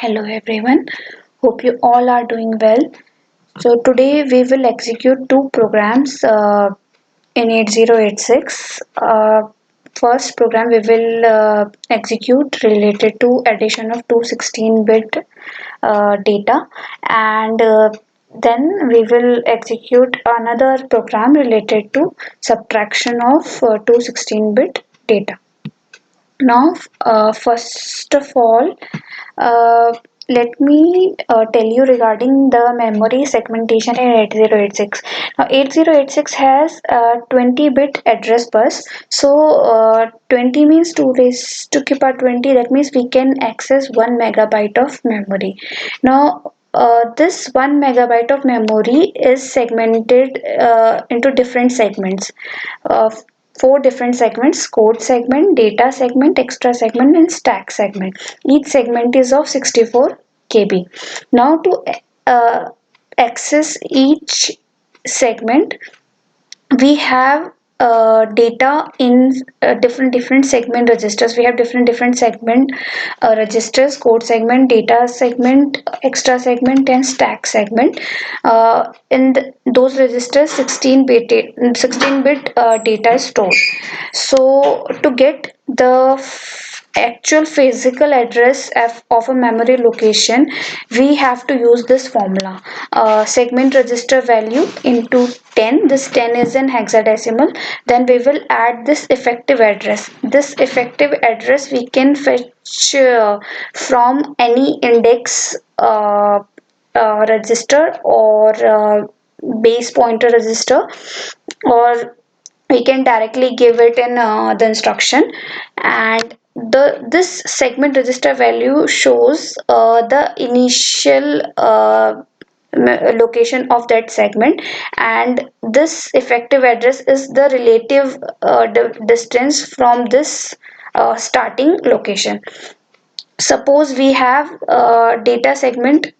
Hello everyone, hope you all are doing well. So today we will execute two programs in 8086. First program we will execute related to addition of two 16-bit data, and then we will execute another program related to subtraction of two 16-bit data. Now, first of all, uh, let me tell you regarding the memory segmentation in 8086. Now, 8086 has a 20-bit address bus. So, 20 means 2 raised to the power 20. That means we can access 1 megabyte of memory. Now, this 1 megabyte of memory is segmented into different segments. Uh, Four different segments: code segment, data segment, extra segment, and stack segment. Each segment is of 64 KB. Now to access each segment, we have data in different segment registers. We have different segment registers: code segment, data segment, extra segment, and stack segment. Those registers, 16-bit data is stored. So to get the actual physical address of a memory location, we have to use this formula: segment register value into 10. This 10 is in hexadecimal. Then we will add this effective address. This effective address we can fetch from any index register, or base pointer register, or we can directly give it in the instruction. And this segment register value shows the initial location of that segment, and this effective address is the relative distance from this starting location. Suppose we have data segment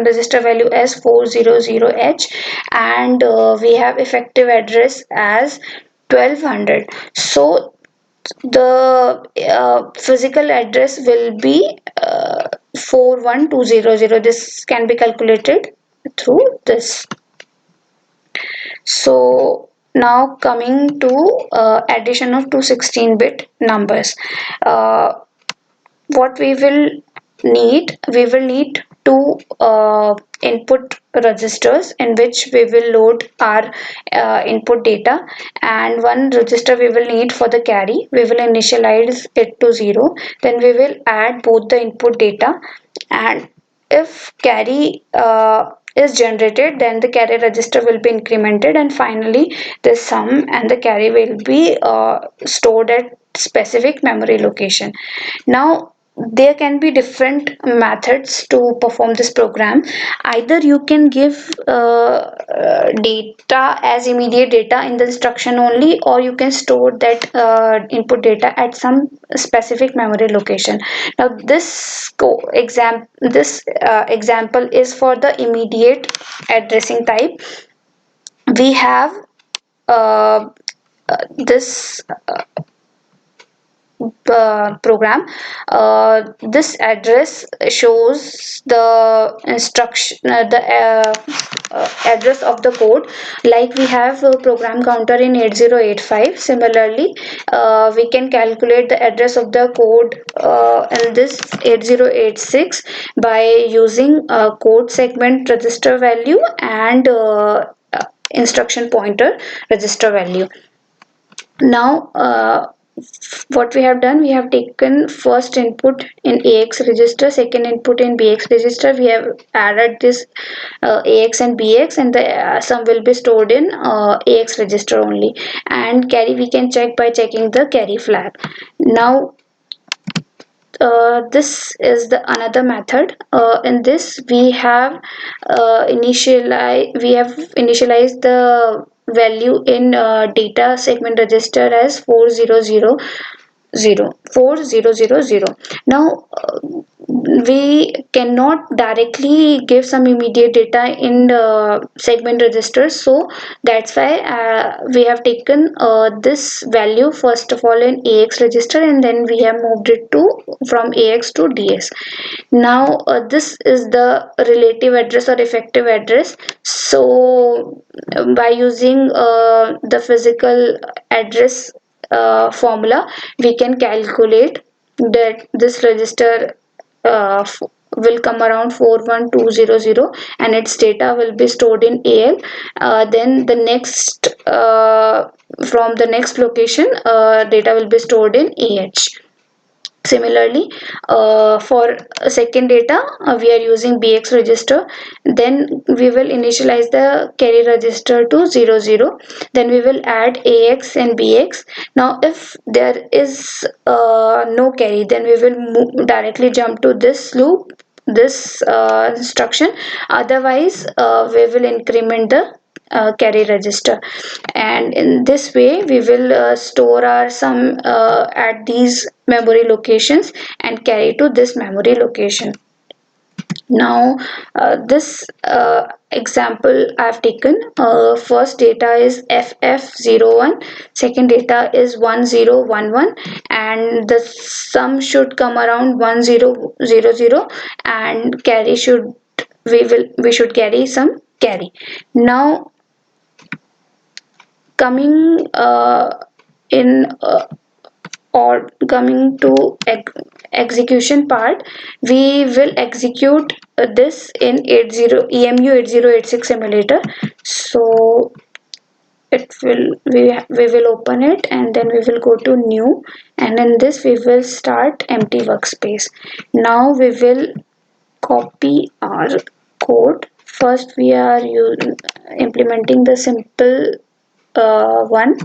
register value as 400H, and we have effective address as 1200. So the physical address will be 41200. This can be calculated through this. So now coming to addition of two 16-bit numbers. Uh, what we will need two input registers in which we will load our input data, and one register we will need for the carry. We will initialize it to 0. Then we will add both the input data, and if carry is generated, then the carry register will be incremented, and finally the sum and the carry will be stored at specific memory location. Now there can be different methods to perform this program. Either you can give data as immediate data in the instruction only, or you can store that input data at some specific memory location. Now this example is for the immediate addressing type. We have this program. This address shows the instruction, the address of the code. Like we have a program counter in 8085. Similarly, we can calculate the address of the code in this 8086 by using code segment register value and instruction pointer register value. Now what we have done, we have taken first input in AX register, second input in BX register. We have added this AX and BX, and the sum will be stored in AX register only. And carry we can check by checking the carry flag. Now this is the another method. In this we have initialized the value in data segment register as 4000. Now we cannot directly give some immediate data in the segment registers, so that's why we have taken this value first of all in AX register, and then we have moved it to from AX to DS. Now this is the relative address or effective address. So by using the physical address formula, we can calculate that this register will come around 41200, and its data will be stored in AL. Then the next from the next location, data will be stored in AH. Similarly, for second data, we are using BX register. Then we will initialize the carry register to 00. Then we will add AX and BX. Now, if there is no carry, then we will directly jump to this loop, this instruction. Otherwise, we will increment the carry register, and in this way we will store our sum at these memory locations and carry to this memory location. Now this example I have taken, first data is FF01, second data is 1011, and the sum should come around 1000, and carry should we should carry some carry. Now coming in or coming to execution part, we will execute this in 80 EMU 8086 emulator. So it will we will open it, and then we will go to new, and in this we will start empty workspace. Now we will copy our code. First we are implementing the simple one.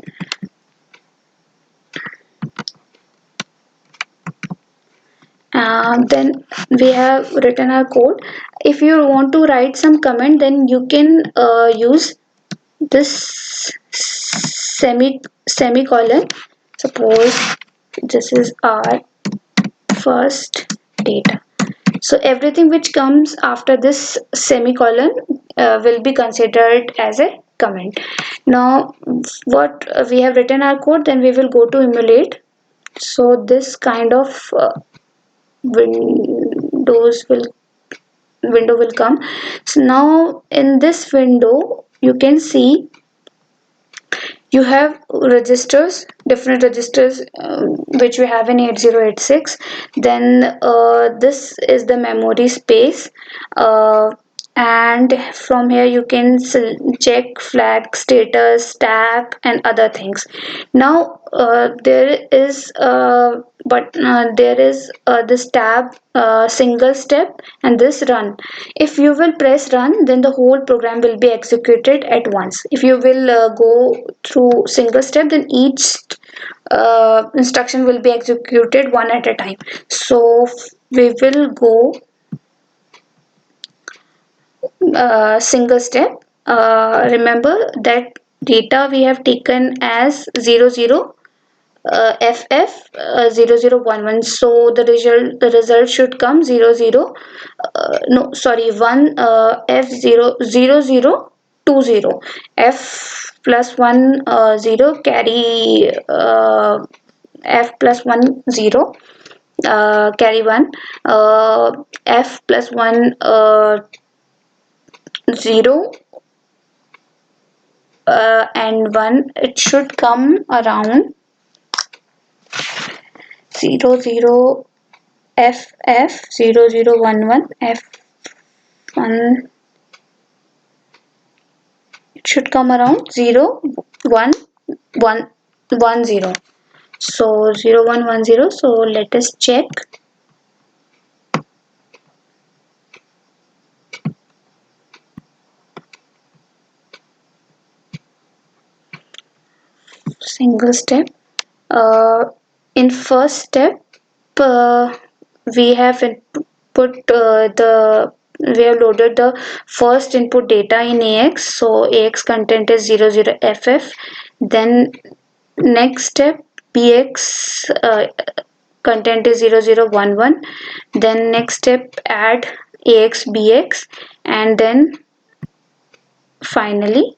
Then we have written our code. If you want to write some comment, then you can use this semicolon. Suppose this is our first data, so everything which comes after this semicolon will be considered as a comment. Now what we have written our code, then we will go to emulate. So this kind of windows will window will come. So now in this window you can see you have registers, different registers which we have in 8086. Then this is the memory space, and from here you can check flag status, tab, and other things. Now there is this tab, single step, and this run. If you will press run, then the whole program will be executed at once. If you will go through single step, then each instruction will be executed one at a time. So we will go single step. Remember that data we have taken as 00 FF 0011, so the result should come 00 no sorry 1 F0020, F plus 1 0 carry F plus 1 0 carry 1, F plus 1 0 and 1. It should come around 00 FF 0011 F1. It should come around 0110. So 0110. So let us check. Single step. In first step, we have we have loaded the first input data in AX. So AX content is 00FF. Then next step, BX content is 0011. Then next step, add ax bx, and then finally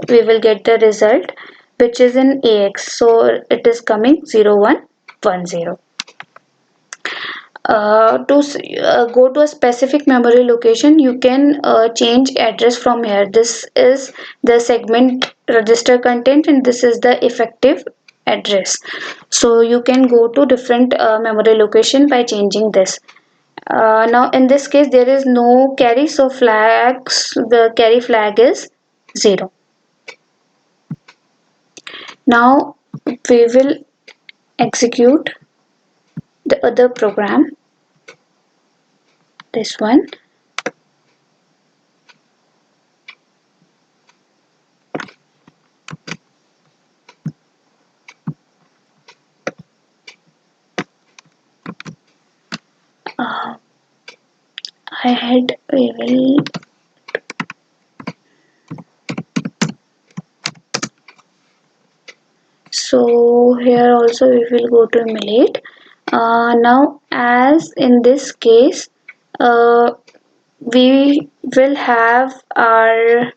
we will get the result which is in ax, so it is coming 0110. Go to a specific memory location, you can change address from here. This is the segment register content and this is the effective address. So you can go to different memory location by changing this. Now in this case there is no carry, so the carry flag is 0. Now we will execute the other program, this one. uh, we will so here also we will go to emulate. Now as in this case uh, we will have our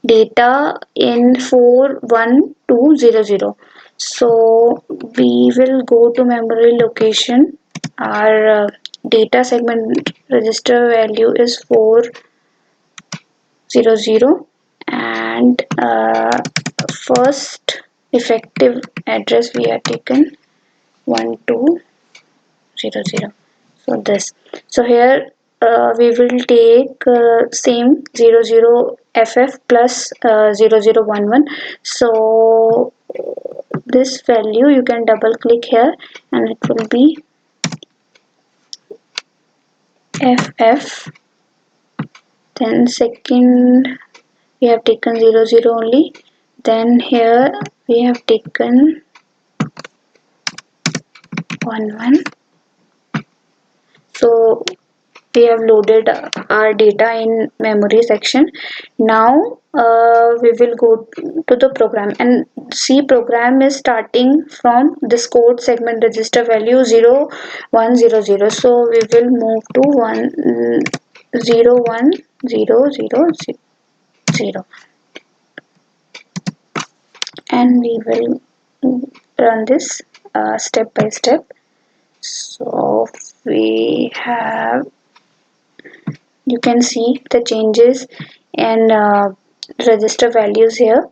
data in 41200, so we will go to memory location. Our data segment register value is 400, and first effective address we are taken 1200. So this, so here we will take same 00ff plus 0011. So this value you can double click here and it will be ff. Then second we have taken 00 only, then here we have taken 11. So we have loaded our data in memory section. Now we will go to the program, and C program is starting from this code segment register value 0100. So we will move to 1010000, and we will run this step by step. So we have, you can see the changes and register values here.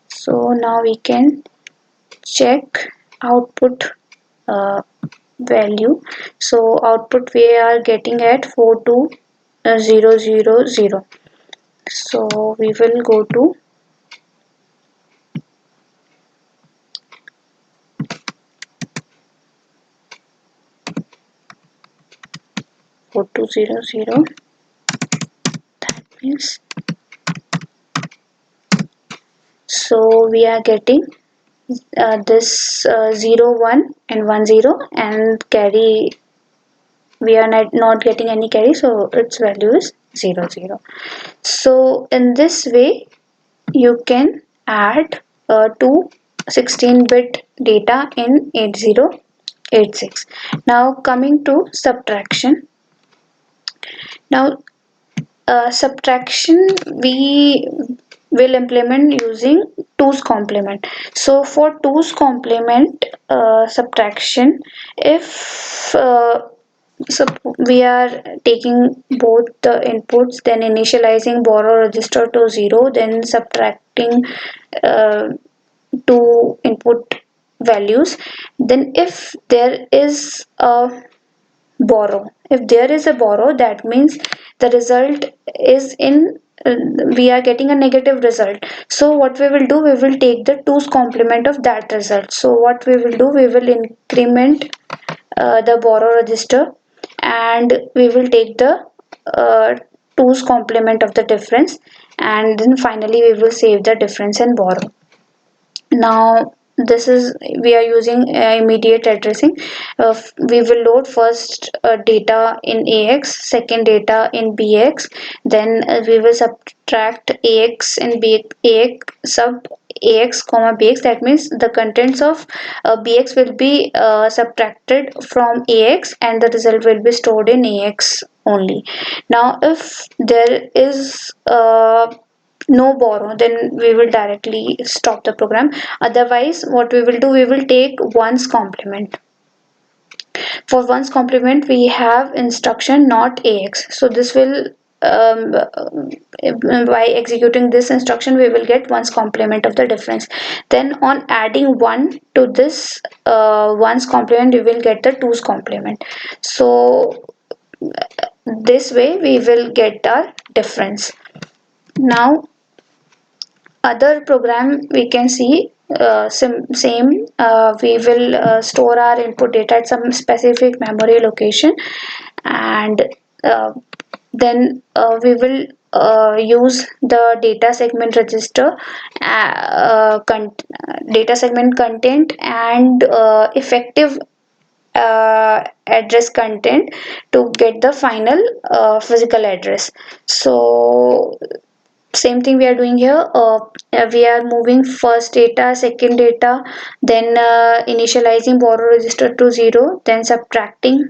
So now we can check output value. So output we are getting at 42000. So we will go to four two zero zero. That means, so we are getting this 0 1 and 1 0, and carry we are not getting any carry, so its value is 0 0. So in this way you can add two 16-bit data in 8086. Now coming to subtraction. Now subtraction we will implement using 2's complement. So for 2's complement subtraction, if so we are taking both the inputs, then initializing borrow register to 0, then subtracting uh, two input values. Then if there is a borrow, if there is a borrow, that means the result is in we are getting a negative result. So what we will do, we will take the 2's complement of that result. So what we will do, we will increment the borrow register, and we will take the uh, 2's complement of the difference, and then finally we will save the difference and borrow. Now this is we are using immediate addressing. We will load first data in AX, second data in BX, then we will subtract AX and AX sub AX comma BX. That means the contents of BX will be subtracted from AX and the result will be stored in AX only. Now if there is no borrow, then we will directly stop the program. Otherwise what we will do, we will take ones complement. For ones complement we have instruction not AX, so this will by executing this instruction we will get ones complement of the difference. Then on adding 1 to this ones complement we will get the twos complement. So this way we will get our difference. Now other program we can see same, we will store our input data at some specific memory location, and uh, then we will use the data segment register, data segment content and effective address content to get the final physical address. So same thing we are doing here. We are moving first data, second data, then initializing borrow register to 0, then subtracting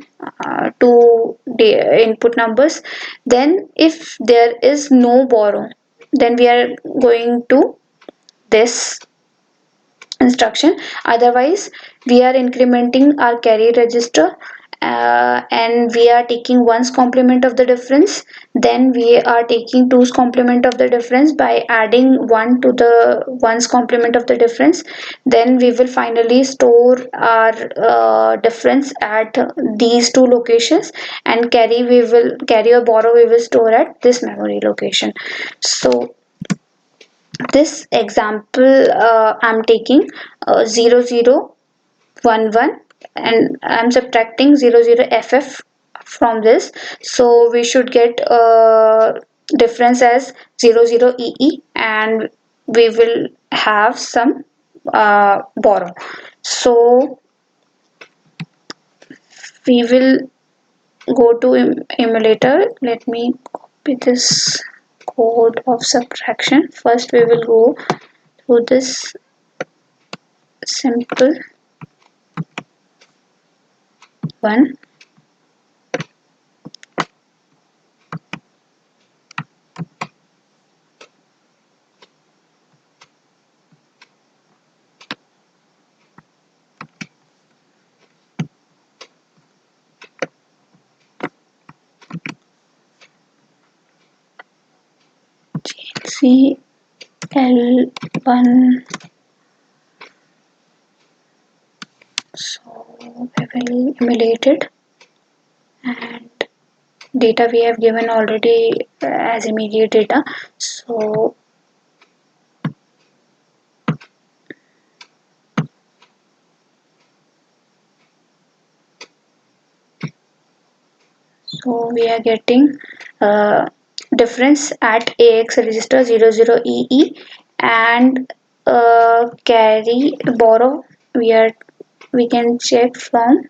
two input numbers. Then if there is no borrow, then we are going to this instruction. Otherwise we are incrementing our carry register, and we are taking ones complement of the difference, then we are taking twos complement of the difference by adding 1 to the ones complement of the difference. Then we will finally store our difference at these two locations, and carry or borrow we will store at this memory location. So this example I'm taking 0 0 1 1, and I'm subtracting 0 0 FF from this, so we should get difference as 0 0 EE, and we will have some borrow. So we will go to emulator. Let me copy this code of subtraction. First we will go through this simple one. CL1. So we will emulate it, and data we have given already as immediate data. So we are getting difference at AX register 00EE, and carry borrow we can check from.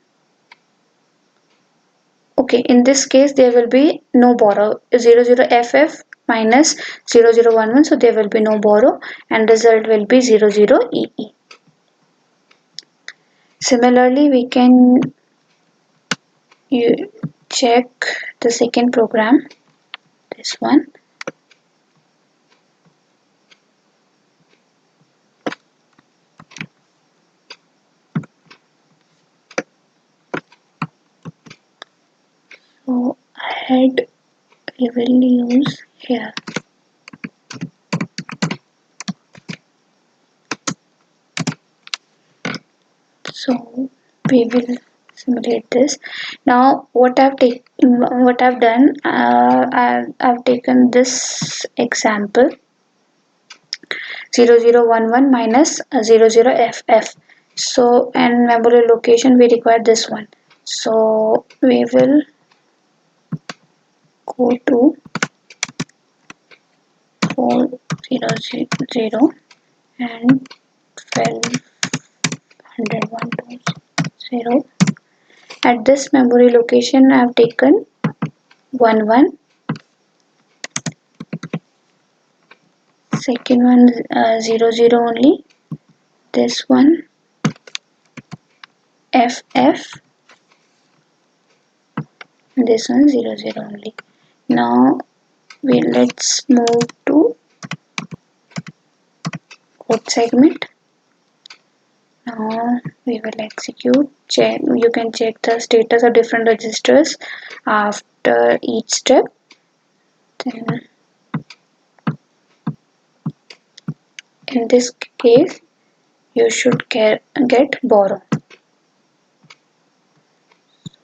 Okay, in this case there will be no borrow, 00FF minus 0011, so there will be no borrow, and result will be 00EE. Similarly we can check the second program, this one. So ahead we will use here. So we will simulate this. Now what I've done, I've taken this example 0011 minus 00FF. So and memory location we require this one. So we will go to 4000 and 12 101.0. At this memory location, I have taken 11. Second one 00 only. This one FF. This one 00 only. Now let's move to code segment. Now we will execute. Check. You can check the status of different registers after each step. Then in this case, you should get borrow.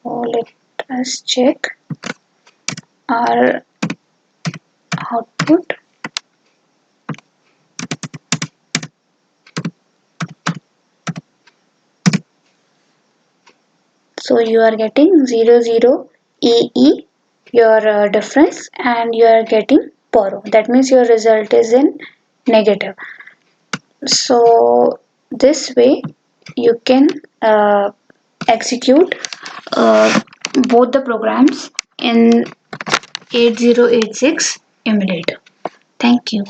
So let us check our output. So you are getting 00 EE, your difference, and you are getting borrow. That means your result is in negative. So this way you can execute both the programs in 8086 emulator. Thank you.